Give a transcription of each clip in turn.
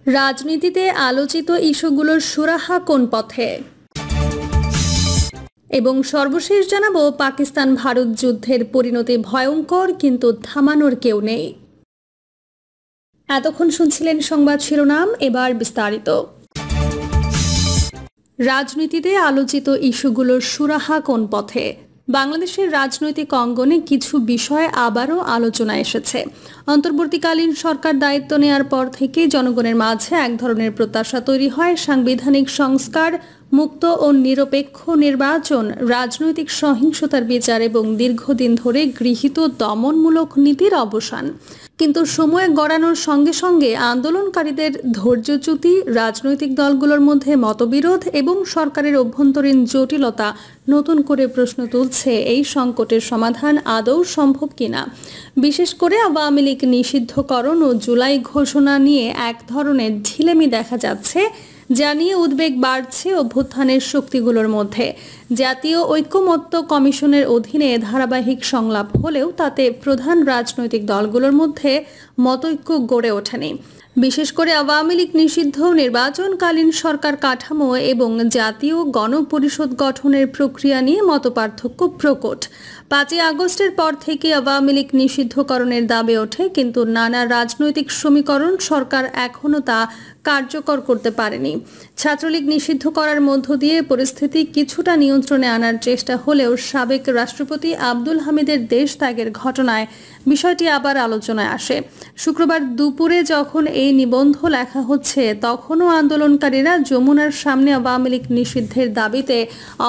রাজনীতিতে আলোচিত ইস্যুগুলোর সুরাহা কোন পথে? এবং সর্বশেষ জানাবো পাকিস্তান ভারত যুদ্ধের পরিণতি ভয়ঙ্কর, কিন্তু থামানোর কেউ নেই। এতক্ষণ শুনছিলেন সংবাদ শিরোনাম, এবার বিস্তারিত। রাজনীতিতে আলোচিত ইস্যুগুলোর সুরাহা কোন পথে? বাংলাদেশের রাজনৈতিক অঙ্গনে কিছু বিষয় আবারও আলোচনা এসেছে। অন্তর্বর্তীকালীন সরকার দায়িত্ব নেয়ার পর থেকে জনগণের মাঝে এক ধরনের প্রত্যাশা তৈরি হয় সাংবিধানিক সংস্কার, মুক্ত ও নিরপেক্ষ নির্বাচন, রাজনৈতিক সহিংসতার বিচার এবং দীর্ঘদিন ধরে গৃহীত দমনমূলক নীতির অবসান। কিন্তু সময় গড়ানোর সঙ্গে সঙ্গে আন্দোলনকারীদের ধৈর্যচ্যুতি, রাজনৈতিক দলগুলোর মধ্যে মতবিরোধ এবং সরকারের অভ্যন্তরীণ জটিলতা নতুন করে প্রশ্ন তুলছে এই সংকটের সমাধান আদৌ সম্ভব কিনা। বিশেষ করে আওয়ামী লীগ নিষিদ্ধকরণ ও জুলাই ঘোষণা নিয়ে এক ধরনের ঢিলেমি দেখা যাচ্ছে, যা নিয়ে উদ্বেগ বাড়ছে অভ্যুত্থানের শক্তিগুলোর মধ্যে। জাতীয় ঐকমত্য কমিশনের অধীনে ধারাবাহিক সংলাপ হলেও তাতে প্রধান রাজনৈতিক দলগুলোর মধ্যে মতৈক্য গড়ে ওঠেনি। বিশেষ করে আওয়ামী লীগ নিষিদ্ধ, নির্বাচনকালীন সরকার কাঠামো এবং জাতীয় গণপরিষদ গঠনের প্রক্রিয়া নিয়ে মতপার্থক্য প্রকট। 5ই আগস্টের পর থেকে আওয়ামী লীগ নিষিদ্ধকরণের দাবি ওঠে, কিন্তু নানা রাজনৈতিক সমীকরণ সরকার এখনও তা কার্যকর করতে পারেনি। ছাত্রলীগ নিষিদ্ধ করার মধ্য দিয়ে পরিস্থিতি কিছুটা নিয়ন্ত্রণে আনার চেষ্টা হলেও সাবেক রাষ্ট্রপতি আব্দুল হামিদের দেশ ত্যাগের ঘটনায় বিষয়টি আবার আলোচনায় আসে। শুক্রবার দুপুরে যখন এই নিবন্ধ লেখা হচ্ছে, তখনও আন্দোলনকারীরা যমুনার সামনে আওয়ামী লীগ নিষিদ্ধের দাবিতে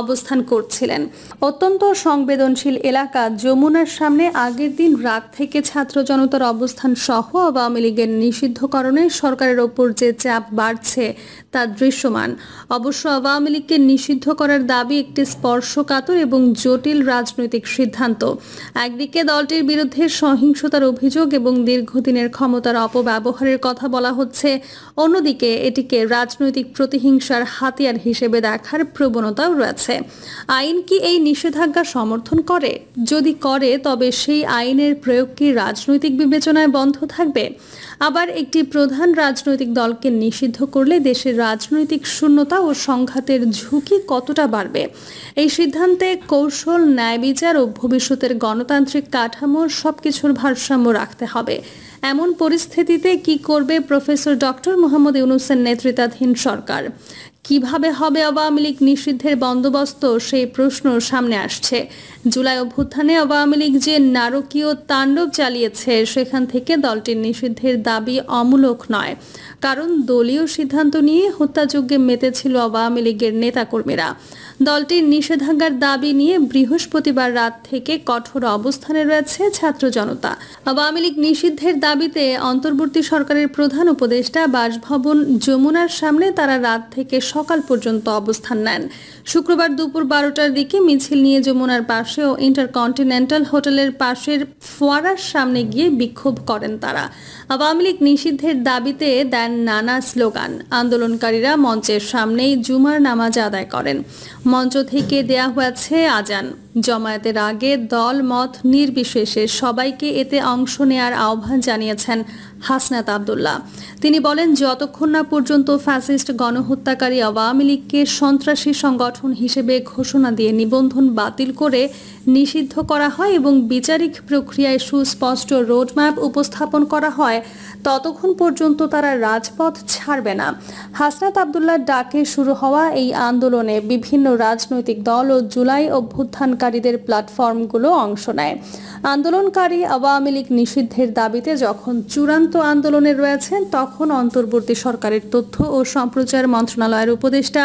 অবস্থান করছিলেন। অত্যন্ত সংবেদনশীল এলাকা যমুনার সামনে আগের দিন রাত থেকে ছাত্র জনতার অবস্থান সহ আওয়ামী লীগের নিষিদ্ধকরণে সরকারের ওপর যে চাপ বাড়ছে তা দৃশ্যমান। অবশ্য আওয়ামী লীগকে নিষিদ্ধ করার দাবি একটি স্পর্শকাতর এবং জটিল রাজনৈতিক সিদ্ধান্ত। একদিকে দলটির বিরুদ্ধে সহিংসতার অভিযোগ এবং দীর্ঘদিনের ক্ষমতার অপব্যবহারের কথা বলা হচ্ছে, অন্যদিকে এটিকে রাজনৈতিক প্রতিহিংসার হাতিয়ার হিসেবে দেখার প্রবণতাও রয়েছে। আইন কি এই নিষেধাজ্ঞা সমর্থন করে? যদি করে, তবে সেই আইনের প্রয়োগ কি রাজনৈতিক বিবেচনায় বন্ধ থাকবে? আবার একটি প্রধান রাজনৈতিক দলকে নিষিদ্ধ করলে দেশের রাজনৈতিক শূন্যতা ও সংঘাতের ঝুঁকি কতটা বাড়বে? এই সিদ্ধান্তে কৌশল, ন্যায় বিচার ও ভবিষ্যতের গণতান্ত্রিক কাঠামোর সবকিছুর ভারসাম্য রাখতে হবে। এমন পরিস্থিতিতে কি করবে প্রফেসর ডক্টর মোহাম্মদ ইউনূসের নেতৃত্বাধীন সরকার? কিভাবে হবে আওয়ামী লীগ নিষিদ্ধের বন্দোবস্ত, সেই প্রশ্ন সামনে আসছে। জুলাই অভ্যুত্থানে আওয়ামী লীগ যে নারকীয় তাণ্ডব চালিয়েছে, সেখান থেকে দলটির নিষিদ্ধের দাবি অমূলক নয়, কারণ দলীয় সিদ্ধান্ত নিয়ে হত্যাযজ্ঞে মেতেছিল আওয়ামী লীগের নেতাকর্মীরা। দলটির নিষেধাজ্ঞার দাবি নিয়ে বৃহস্পতিবার রাত থেকে কঠোর অবস্থানে রয়েছে ছাত্র জনতা। আওয়ামী লীগ নিষিদ্ধের দাবিতে অন্তর্বর্তী সরকারের প্রধান উপদেষ্টা বাসভবন যমুনার সামনে তারা রাত থেকে সকাল পর্যন্ত অবস্থান নেন। শুক্রবার দুপুর 12টার দিকে মিছিল নিয়ে যমুনার পাশে ও ইন্টারকন্টিনেন্টাল হোটেলের পাশের ফোয়ারার সামনে গিয়ে বিক্ষোভ করেন তারা। আওয়ামী লীগ নিষিদ্ধের দাবিতে দেন নানা স্লোগান। আন্দোলনকারীরা মঞ্চের সামনেই জুমার নামাজ আদায় করেন। মঞ্চ থেকে দেয়া হয়েছে আজান। জমায়েতের আগে দল মত নির্বিশেষে সবাইকে এতে অংশ নেয়ার আহ্বান জানিয়েছেন হাসনাত আব্দুল্লাহ। তিনি বলেন, যতক্ষণ না পর্যন্ত ফ্যাসিস্ট গণহত্যাকারী আওয়ামী লীগকে সন্ত্রাসী সংগঠন হিসেবে ঘোষণা দিয়ে নিবন্ধন বাতিল করে নিষিদ্ধ করা হয় এবং বিচারিক প্রক্রিয়ায় সুস্পষ্ট রোডম্যাপ উপস্থাপন করা হয়, ততক্ষণ পর্যন্ত তারা রাজপথ ছাড়বে না। হাসনাত আব্দুল্লাহর ডাকে শুরু হওয়া এই আন্দোলনে বিভিন্ন রাজনৈতিক দল ও জুলাই অভ্যুত্থানকারীদের প্ল্যাটফর্মগুলো অংশ নেয়। আন্দোলনকারী আওয়ামী লীগ নিষিদ্ধের দাবিতে যখন চূড়ান্ত আন্দোলনে রয়েছেন, তখন অন্তর্বর্তী সরকারের তথ্য ও সম্প্রচার মন্ত্রণালয়ের উপদেষ্টা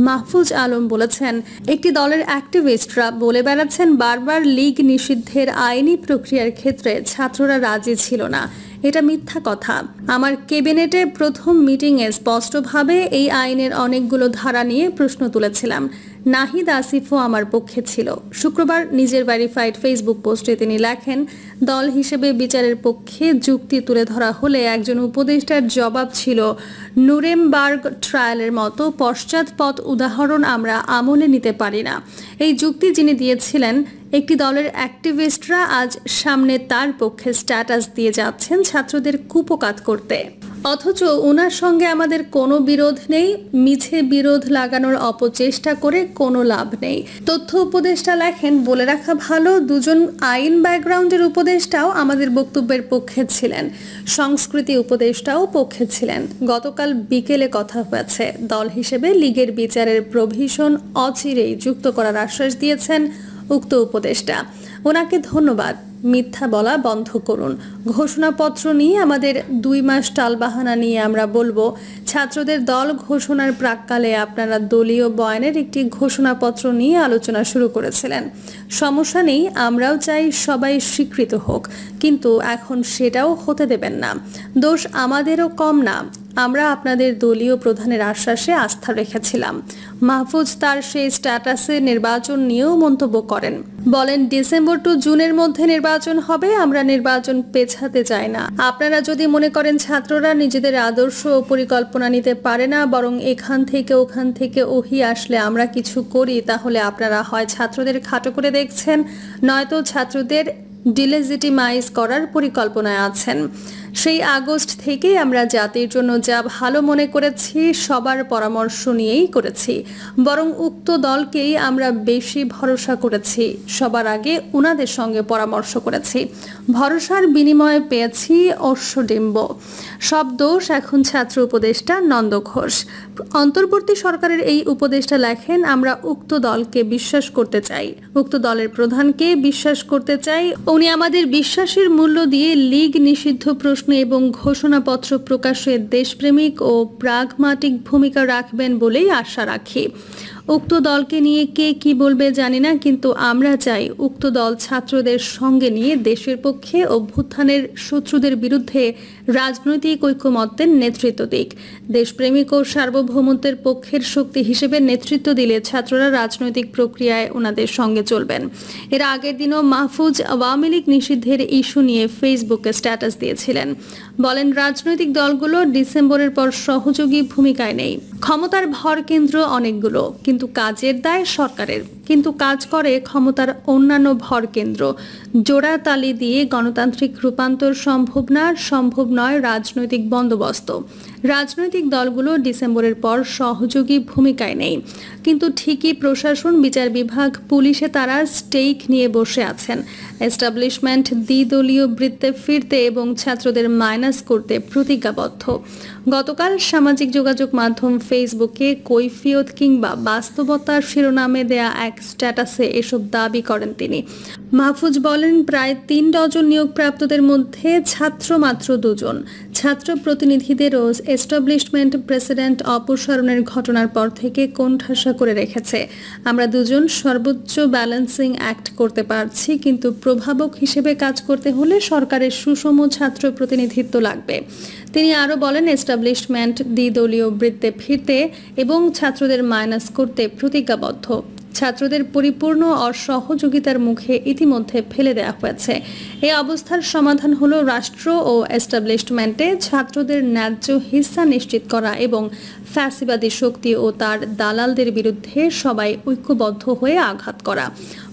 মাহফুজ আলম বলেছেন, একটি দলের অ্যাক্টিভিস্টরা বলে বেড়াচ্ছেন বারবার লীগ নিষিদ্ধের আইনি প্রক্রিয়ার ক্ষেত্রে ছাত্ররা রাজি ছিল না। এটা মিথ্যা কথা। আমার ক্যাবিনেটে প্রথম মিটিংয়ে স্পষ্টভাবে এই আইনের অনেকগুলো ধারা নিয়ে প্রশ্ন তুলেছিলাম। নাহিদ আসিফও আমার পক্ষে ছিল। শুক্রবার নিজের ভেরিফাইড ফেসবুক পোস্টে তিনি লেখেন, দল হিসেবে বিচারের পক্ষে যুক্তি তুলে ধরা হলে একজন উপদেষ্টার জবাব ছিল, নুরেমবার্গ ট্রায়ালের মতো পশ্চাৎপদ উদাহরণ আমরা আমলে নিতে পারি না। এই যুক্তি যিনি দিয়েছিলেন, একটি দলের অ্যাক্টিভিস্টরা আজ সামনে তার পক্ষে স্ট্যাটাস দিয়ে যাচ্ছেন ছাত্রদের কুপোকাত করতে। অথচ ওনার সঙ্গে আমাদের কোনো বিরোধ নেই। মিছে বিরোধ লাগানোর অপচেষ্টা করে কোনো লাভ নেই। তথ্য উপদেষ্টা লেখেন, বলে রাখা ভালো, দুজন আইন ব্যাকগ্রাউন্ডের উপদেষ্টাও আমাদের বক্তব্যের পক্ষে ছিলেন, সংস্কৃতি উপদেষ্টাও পক্ষে ছিলেন। গতকাল বিকেলে কথা হয়েছে। দল হিসেবে লীগের বিচারের প্রভিশন অচিরেই যুক্ত করার আশ্বাস দিয়েছেন উক্ত উপদেষ্টা। ওনাকে ধন্যবাদ। মিথ্যা বলা বন্ধ করুন। ঘোষণাপত্র নিয়ে আমাদের 2 মাস টালবাহানা নিয়ে আমরা বলবো, ছাত্রদের দল ঘোষণার প্রাক্কালে আপনারা দলীয় বয়ানের একটি ঘোষণাপত্র নিয়ে আলোচনা শুরু করেছিলেন। সমস্যা নেই, আমরাও চাই সবাই স্বীকৃত হোক, কিন্তু এখন সেটাও হতে দেবেন না। দোষ আমাদেরও কম না। আমরা আপনাদের দলীয় প্রধানের আশ্বাসে আস্থা রেখেছিলাম। মাহফুজ তার সেই স্ট্যাটাসে নির্বাচন নিয়েও মন্তব্য করেন, বলেন ডিসেম্বর টু জুনের মধ্যে নির্বাচন হবে। আমরা নির্বাচন পেছাতে চাই না। আপনারা যদি মনে করেন ছাত্ররা নিজেদের আদর্শ ও পরিকল্পনা নিতে পারে না, বরং এখান থেকে ওখান থেকে ওহি আসলে আমরা কিছু করি, তাহলে আপনারা হয় ছাত্রদের খাটো করে দেখছেন, নয়তো ছাত্রদের ডিলেজিটিমাইজ করার পরিকল্পনায় আছেন। সেই আগস্ট থেকেই আমরা জাতির জন্য যা ভালো মনে করেছি সবার পরামর্শ নিয়েই করেছি, বরং উক্ত দলকেই আমরা বেশি ভরসা করেছি। সবার আগে উনাদের সঙ্গে পরামর্শ করেছি, ভরসার বিনিময়ে পেয়েছি অশ্বডিম্ব। সব দোষ এখন ছাত্র উপদেষ্টা নন্দ ঘোষ। অন্তর্বর্তী সরকারের এই উপদেষ্টা লেখেন, আমরা উক্ত দলকে বিশ্বাস করতে চাই, উক্ত দলের প্রধানকে বিশ্বাস করতে চাই। উনি আমাদের বিশ্বাসের মূল্য দিয়ে লীগ নিষিদ্ধ প্রশ্ন এবং ঘোষণাপত্র প্রকাশে দেশপ্রেমিক ও প্রাগমাটিক ভূমিকা রাখবেন বলেই আশা রাখি। উক্ত দলকে নিয়ে কে কি বলবে জানি না, কিন্তু আমরা চাই উক্ত দল ছাত্রদের সঙ্গে নিয়ে দেশের পক্ষে অভ্যুত্থানের শত্রুদের বিরুদ্ধে রাজনৈতিক ঐক্যমত্যের নেতৃত্ব দিক। দেশপ্রেমিক ও সার্বভৌমত্বের পক্ষের শক্তি হিসেবে নেতৃত্ব দিলে ছাত্ররা রাজনৈতিক প্রক্রিয়ায় ওনাদের সঙ্গে চলবেন। এর আগের দিনও মাহফুজ আওয়ামী লীগ নিষিদ্ধের ইস্যু নিয়ে ফেসবুকে স্ট্যাটাস দিয়েছিলেন। বলেন, রাজনৈতিক দলগুলো ডিসেম্বরের পর সহযোগী ভূমিকায় নেই। ক্ষমতার ভর কেন্দ্র অনেকগুলো, কিন্তু কাজের দায় সরকারের। কিন্তু কাজ করে ক্ষমতার অন্যান্য ভর কেন্দ্র। জোড়া তালি দিয়ে গণতান্ত্রিক রূপান্তর সম্ভব নয় রাজনৈতিক বন্দোবস্ত। রাজনৈতিক দলগুলো ডিসেম্বরের পর সহযোগী ভূমিকায় নেই, কিন্তু ঠিকই প্রশাসন, বিচার বিভাগ, পুলিশে তারা স্টেক নিয়ে বসে আছেন। এস্টাবলিশমেন্ট দ্বিদলীয় বৃত্তে ফিরতে এবং ছাত্রদের মাইনাস করতে প্রতিজ্ঞাবদ্ধ। গতকাল সামাজিক যোগাযোগ মাধ্যম ফেসবুকে কৈফিয়ত কিংবা বাস্তবতার শিরোনামে দেয়া এক স্ট্যাটাসে এসব দাবি করেন তিনি। মাহফুজ বলেন, প্রায় 3 ডজন নিয়োগপ্রাপ্তদের মধ্যে ছাত্র মাত্র 2 জন। ছাত্র প্রতিনিধিদেরও এস্টাবলিশমেন্ট প্রেসিডেন্ট অপসারণের ঘটনার পর থেকে কোণঠাসা করে রেখেছে। আমরা 2 জন সর্বোচ্চ ব্যালেন্সিং অ্যাক্ট করতে পারছি, কিন্তু প্রভাবক হিসেবে কাজ করতে হলে সরকারের সুষম ছাত্র প্রতিনিধিত্ব লাগবে। তিনি আরও বলেন, এস্টাবলিশমেন্ট দ্বিদলীয় বৃত্তে ফিরতে এবং ছাত্রদের মাইনাস করতে প্রতিজ্ঞাবদ্ধ। ছাত্রদের পরিপূর্ণ অসহযোগিতার মুখে ইতিমধ্যে ফেলে দেওয়া হয়েছে। এই অবস্থার সমাধান হলো রাষ্ট্র ও এস্টাবলিশমেন্টে ছাত্রদের ন্যায্য হিস্সা নিশ্চিত করা এবং ফ্যাসিবাদী শক্তি ও তার দালালদের বিরুদ্ধে সবাই ঐক্যবদ্ধ হয়ে আঘাত করা।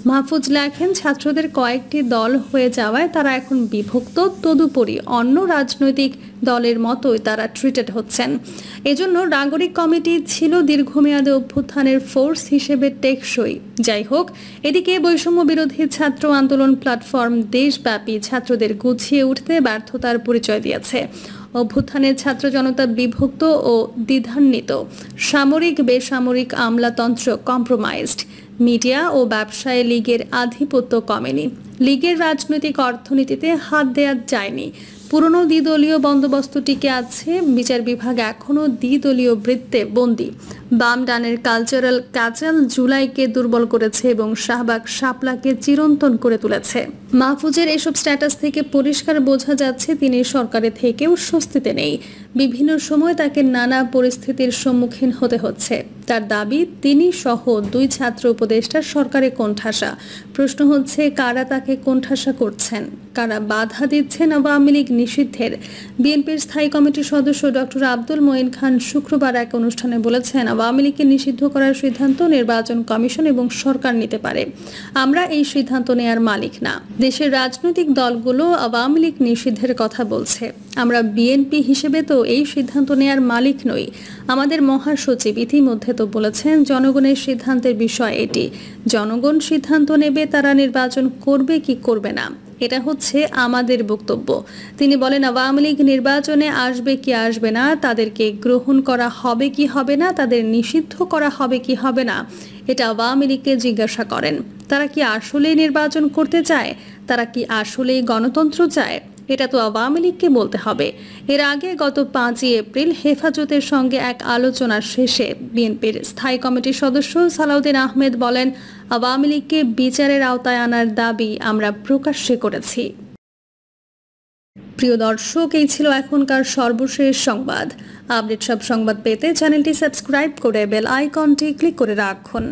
মাহফুজ লেখেন, ছাত্রদের কয়েকটি দল হয়ে যাওয়ায় তারা এখন বিভক্ত, তদুপরি অন্য রাজনৈতিক দলের মতোই তারা ট্রিটেড হচ্ছেন। এজন্য নাগরিক কমিটি ছিল দীর্ঘমেয়াদে অভ্যুত্থানের ফোর্স হিসেবে টেকসই। যাই হোক, এদিকে বৈষম্য বিরোধী ছাত্র আন্দোলন প্ল্যাটফর্ম দেশব্যাপী ছাত্রদের গুছিয়ে উঠতে ব্যর্থতার পরিচয় দিয়েছে। অভ্যুত্থানের ছাত্র জনতা বিভক্ত ও দ্বিধান্বিত। সামরিক বেসামরিক আমলাতন্ত্র কম্প্রোমাইজড। মিডিয়া ও ব্যবসায়ে লীগের আধিপত্য কমেনি। লীগের রাজনৈতিক অর্থনীতিতে হাত দেওয়া যায়নি। পুরনো দ্বিদলীয় বন্দোবস্ত টিকে আছে। বিচার বিভাগ এখনও দ্বিদলীয় বৃত্তে বন্দী। বাম ডানের কালচারাল ক্যাচাল জুলাইকে দুর্বল করেছে এবং শাহবাগ শাপলাকে চিরন্তন করে তুলেছে। মাহফুজের এসব স্ট্যাটাস থেকে পরিষ্কার বোঝা যাচ্ছে তিনি সরকারের থেকেও স্বস্তিতে নেই। বিভিন্ন সময় তাকে নানা পরিস্থিতির সম্মুখীন হতে হচ্ছে। তার দাবি, তিনি সহ 2 ছাত্র উপদেষ্টা সরকারে কোণঠাসা। প্রশ্ন হচ্ছে, কারা তাকে কোণঠাসা করছেন, কারা বাধা দিচ্ছেন আওয়ামী লীগ নিষিদ্ধের বিএনপির স্থায়ী কমিটির সদস্য ডক্টর আব্দুল মঈন খান শুক্রবার এক অনুষ্ঠানে বলেছেন, আওয়ামী লীগকে নিষিদ্ধ করার সিদ্ধান্ত নির্বাচন কমিশন এবং সরকার নিতে পারে। আমরা এই সিদ্ধান্ত নেয়ার মালিক না। দেশের রাজনৈতিক দলগুলো আওয়ামী লীগ নিষিদ্ধের কথা বলছে। আমরা বিএনপি হিসেবে তো এই সিদ্ধান্ত নেয়ার মালিক নই। আমাদের মহাসচিব ইতিমধ্যে তো বলেছেন, জনগণের সিদ্ধান্তের বিষয় এটি। জনগণ সিদ্ধান্ত নেবে তারা নির্বাচন করবে কি করবে না, এটা হচ্ছে আমাদের বক্তব্য। তিনি বলেন, আওয়ামী লীগ নির্বাচনে আসবে কি আসবে না, তাদেরকে গ্রহণ করা হবে কি হবে না, তাদের নিষিদ্ধ করা হবে কি হবে না, এটা আওয়ামী লীগকে জিজ্ঞাসা করেন। তারা কি আসলেই নির্বাচন করতে চায়? তারা কি আসলেই গণতন্ত্র চায়? এটা তো আওয়ামী লীগকে বলতে হবে। এর আগে গত 5ই এপ্রিল হেফাজতের সঙ্গে এক আলোচনার শেষে বিএনপির স্থায়ী কমিটির সদস্য সালাউদ্দিন আহমেদ বলেন, আওয়ামী লীগকে বিচারের আওতায় আনার দাবি আমরা প্রকাশ্যে করেছি। প্রিয় দর্শক, এই ছিল এখনকার সর্বশেষ সংবাদ। আপডেট সব সংবাদ পেতে চ্যানেলটি সাবস্ক্রাইব করে বেল আইকনটি ক্লিক করে রাখুন।